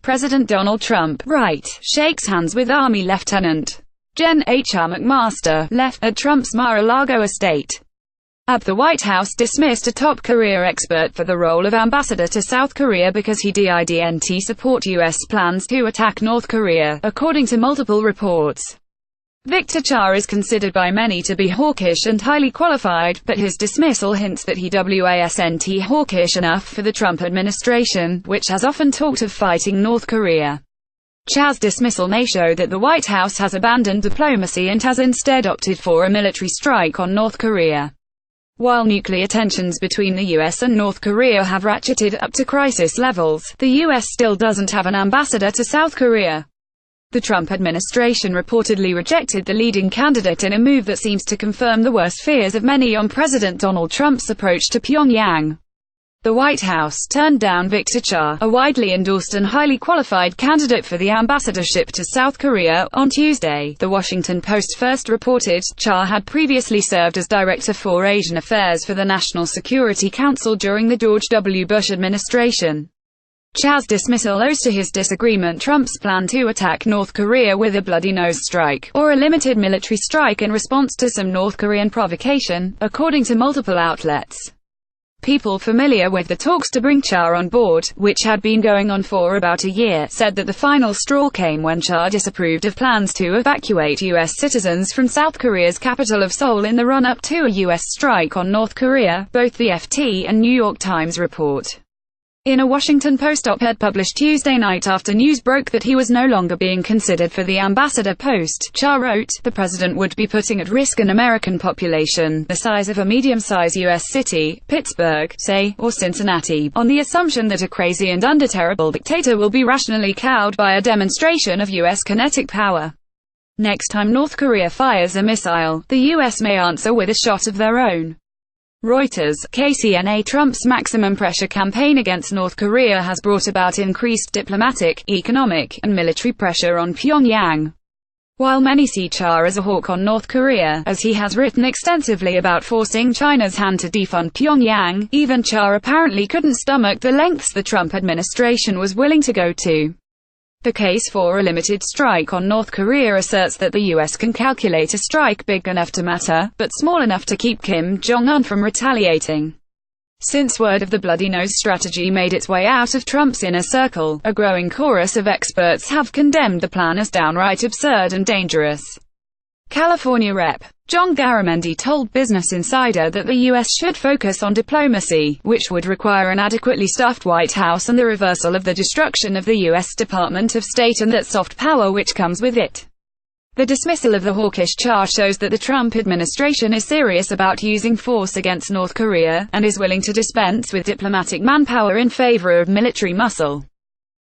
President Donald Trump, right, shakes hands with Army Lieutenant Gen. H.R. McMaster, left, at Trump's Mar-a-Lago estate. The White House dismissed a top Korea expert for the role of ambassador to South Korea because he didn't support U.S. plans to attack North Korea, according to multiple reports. Victor Cha is considered by many to be hawkish and highly qualified, but his dismissal hints that he wasn't hawkish enough for the Trump administration, which has often talked of fighting North Korea. Cha's dismissal may show that the White House has abandoned diplomacy and has instead opted for a military strike on North Korea. While nuclear tensions between the US and North Korea have ratcheted up to crisis levels, the US still doesn't have an ambassador to South Korea. The Trump administration reportedly rejected the leading candidate in a move that seems to confirm the worst fears of many on President Donald Trump's approach to Pyongyang. The White House turned down Victor Cha, a widely endorsed and highly qualified candidate for the ambassadorship to South Korea, on Tuesday. The Washington Post first reported, Cha had previously served as Director for Asian Affairs for the National Security Council during the George W. Bush administration. Cha's dismissal owes to his disagreement Trump's plan to attack North Korea with a bloody nose strike, or a limited military strike in response to some North Korean provocation, according to multiple outlets. People familiar with the talks to bring Cha on board, which had been going on for about a year, said that the final straw came when Cha disapproved of plans to evacuate U.S. citizens from South Korea's capital of Seoul in the run-up to a U.S. strike on North Korea, both the FT and New York Times report. In a Washington Post op-ed published Tuesday night after news broke that he was no longer being considered for the ambassador post, Cha wrote, "The president would be putting at risk an American population, the size of a medium-sized U.S. city, Pittsburgh, say, or Cincinnati, on the assumption that a crazy and under-terrible dictator will be rationally cowed by a demonstration of U.S. kinetic power. Next time North Korea fires a missile, the U.S. may answer with a shot of their own." Reuters, KCNA Trump's maximum pressure campaign against North Korea has brought about increased diplomatic, economic, and military pressure on Pyongyang. While many see Cha as a hawk on North Korea, as he has written extensively about forcing China's hand to defund Pyongyang, even Cha apparently couldn't stomach the lengths the Trump administration was willing to go to. The case for a limited strike on North Korea asserts that the U.S. can calculate a strike big enough to matter, but small enough to keep Kim Jong-un from retaliating. Since word of the bloody nose strategy made its way out of Trump's inner circle, a growing chorus of experts have condemned the plan as downright absurd and dangerous. California Rep. John Garamendi told Business Insider that the U.S. should focus on diplomacy, which would require an adequately staffed White House and the reversal of the destruction of the U.S. Department of State and that soft power which comes with it. The dismissal of the hawkish Cha shows that the Trump administration is serious about using force against North Korea, and is willing to dispense with diplomatic manpower in favor of military muscle.